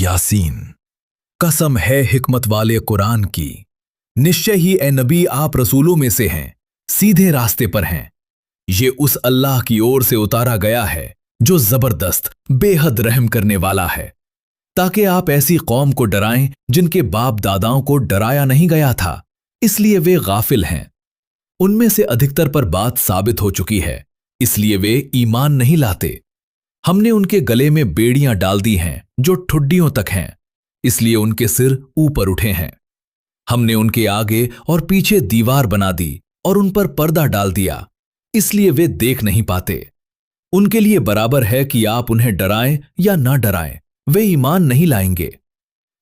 यासीन। कसम है हिकमत वाले कुरान की, निश्चय ही ए नबी आप रसूलों में से हैं, सीधे रास्ते पर हैं। ये उस अल्लाह की ओर से उतारा गया है जो जबरदस्त बेहद रहम करने वाला है, ताकि आप ऐसी कौम को डराएं जिनके बाप दादाओं को डराया नहीं गया था, इसलिए वे गाफिल हैं। उनमें से अधिकतर पर बात साबित हो चुकी है, इसलिए वे ईमान नहीं लाते। हमने उनके गले में बेड़ियां डाल दी हैं जो ठुड्डियों तक हैं, इसलिए उनके सिर ऊपर उठे हैं। हमने उनके आगे और पीछे दीवार बना दी और उन पर पर्दा डाल दिया, इसलिए वे देख नहीं पाते। उनके लिए बराबर है कि आप उन्हें डराएं या ना डराएं, वे ईमान नहीं लाएंगे।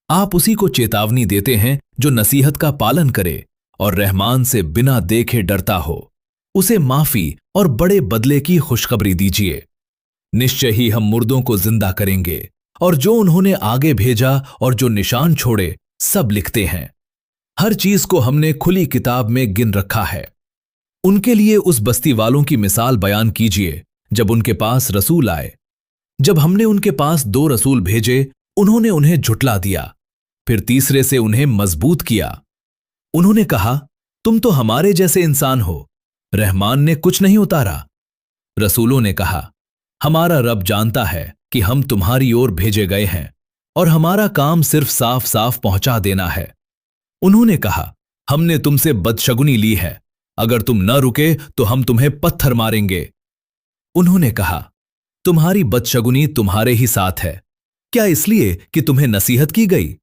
आप उसी को चेतावनी देते हैं जो नसीहत का पालन करे और रहमान से बिना देखे डरता हो। उसे माफी और बड़े बदले की खुशखबरी दीजिए। निश्चय ही हम मुर्दों को जिंदा करेंगे और जो उन्होंने आगे भेजा और जो निशान छोड़े सब लिखते हैं। हर चीज को हमने खुली किताब में गिन रखा है। उनके लिए उस बस्ती वालों की मिसाल बयान कीजिए जब उनके पास रसूल आए। जब हमने उनके पास 2 रसूल भेजे, उन्होंने उन्हें झुटला दिया, फिर तीसरे से उन्हें मजबूत किया। उन्होंने कहा, तुम तो हमारे जैसे इंसान हो, रहमान ने कुछ नहीं उतारा। रसूलों ने कहा, हमारा रब जानता है कि हम तुम्हारी ओर भेजे गए हैं और हमारा काम सिर्फ साफ साफ पहुंचा देना है। उन्होंने कहा, हमने तुमसे बदशगुनी ली है, अगर तुम न रुके तो हम तुम्हें पत्थर मारेंगे। उन्होंने कहा, तुम्हारी बदशगुनी तुम्हारे ही साथ है, क्या इसलिए कि तुम्हें नसीहत की गई?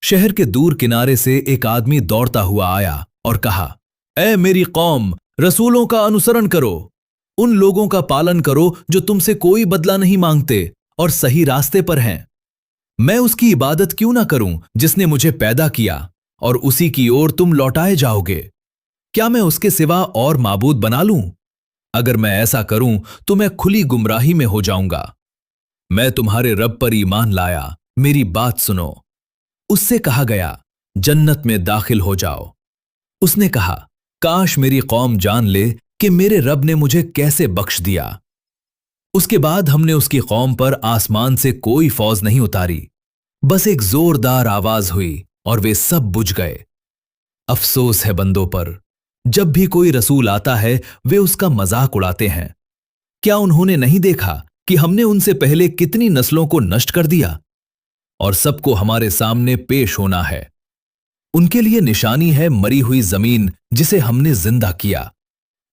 शहर के दूर किनारे से एक आदमी दौड़ता हुआ आया और कहा, ऐ मेरी कौम, रसूलों का अनुसरण करो, उन लोगों का पालन करो जो तुमसे कोई बदला नहीं मांगते और सही रास्ते पर हैं। मैं उसकी इबादत क्यों ना करूं जिसने मुझे पैदा किया और उसी की ओर तुम लौटाए जाओगे? क्या मैं उसके सिवा और माबूद बना लूं? अगर मैं ऐसा करूं तो मैं खुली गुमराही में हो जाऊंगा। मैं तुम्हारे रब पर ईमान लाया, मेरी बात सुनो। उससे कहा गया, जन्नत में दाखिल हो जाओ। उसने कहा, काश मेरी कौम जान ले कि मेरे रब ने मुझे कैसे बख्श दिया। उसके बाद हमने उसकी कौम पर आसमान से कोई फौज नहीं उतारी, बस एक जोरदार आवाज हुई और वे सब बुझ गए। अफसोस है बंदों पर, जब भी कोई रसूल आता है वे उसका मजाक उड़ाते हैं। क्या उन्होंने नहीं देखा कि हमने उनसे पहले कितनी नस्लों को नष्ट कर दिया और सबको हमारे सामने पेश होना है। उनके लिए निशानी है मरी हुई जमीन जिसे हमने जिंदा किया।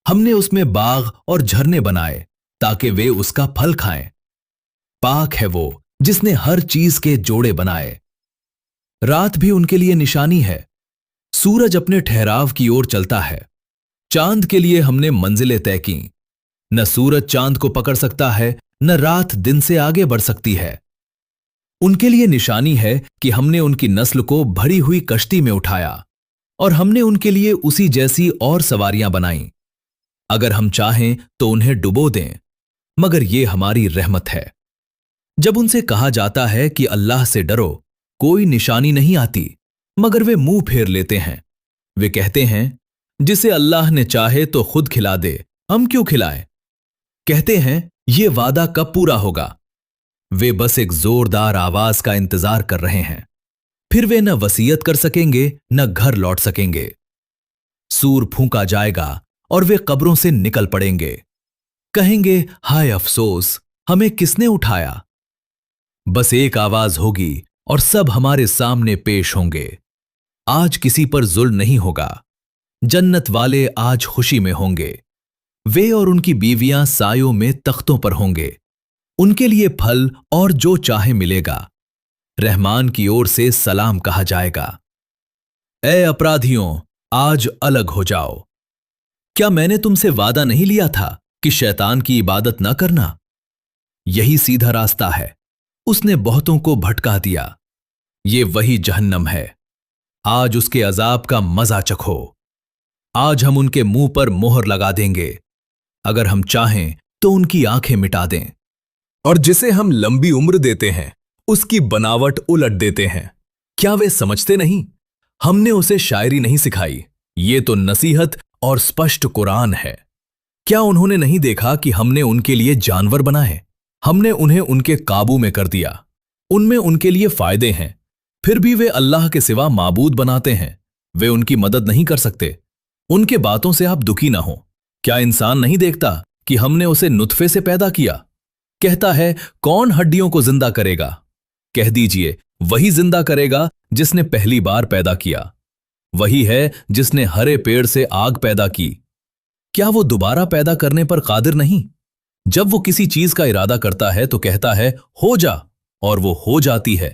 हमने उसमें बाग और झरने बनाए ताकि वे उसका फल खाएं। पाक है वो जिसने हर चीज के जोड़े बनाए। रात भी उनके लिए निशानी है। सूरज अपने ठहराव की ओर चलता है। चांद के लिए हमने मंजिलें तय की। न सूरज चांद को पकड़ सकता है, न रात दिन से आगे बढ़ सकती है। उनके लिए निशानी है कि हमने उनकी नस्ल को भरी हुई कश्ती में उठाया और हमने उनके लिए उसी जैसी और सवारियां बनाई। अगर हम चाहें तो उन्हें डुबो दें, मगर यह हमारी रहमत है। जब उनसे कहा जाता है कि अल्लाह से डरो, कोई निशानी नहीं आती, मगर वे मुंह फेर लेते हैं। वे कहते हैं, जिसे अल्लाह ने चाहे तो खुद खिला दे, हम क्यों खिलाएं? कहते हैं, यह वादा कब पूरा होगा? वे बस एक जोरदार आवाज का इंतजार कर रहे हैं। फिर वे न वसीयत कर सकेंगे न घर लौट सकेंगे। सूर फूंका जाएगा और वे कब्रों से निकल पड़ेंगे। कहेंगे, हाय अफसोस, हमें किसने उठाया? बस एक आवाज होगी और सब हमारे सामने पेश होंगे। आज किसी पर जुल्म नहीं होगा। जन्नत वाले आज खुशी में होंगे। वे और उनकी बीवियां सायों में तख्तों पर होंगे। उनके लिए फल और जो चाहे मिलेगा। रहमान की ओर से सलाम कहा जाएगा। ऐ अपराधियों, आज अलग हो जाओ। क्या मैंने तुमसे वादा नहीं लिया था कि शैतान की इबादत न करना? यही सीधा रास्ता है, उसने बहुतों को भटका दिया। ये वही जहन्नम है, आज उसके अजाब का मजा चखो। आज हम उनके मुंह पर मोहर लगा देंगे। अगर हम चाहें तो उनकी आंखें मिटा दें। और जिसे हम लंबी उम्र देते हैं उसकी बनावट उलट देते हैं। क्या वे समझते नहीं? हमने उसे शायरी नहीं सिखाई, ये तो नसीहत और स्पष्ट कुरान है। क्या उन्होंने नहीं देखा कि हमने उनके लिए जानवर बनाए? हमने उन्हें उनके काबू में कर दिया। उनमें उनके लिए फायदे हैं, फिर भी वे अल्लाह के सिवा माबूद बनाते हैं। वे उनकी मदद नहीं कर सकते। उनके बातों से आप दुखी ना हो। क्या इंसान नहीं देखता कि हमने उसे नुत्फे से पैदा किया? कहता है, कौन हड्डियों को जिंदा करेगा? कह दीजिए, वही जिंदा करेगा जिसने पहली बार पैदा किया। वही है जिसने हरे पेड़ से आग पैदा की। क्या वो दोबारा पैदा करने पर कादिर नहीं? जब वो किसी चीज का इरादा करता है तो कहता है, हो जा, और वो हो जाती है।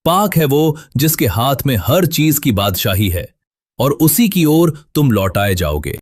पाक है वो जिसके हाथ में हर चीज की बादशाही है, और उसी की ओर तुम लौटाए जाओगे।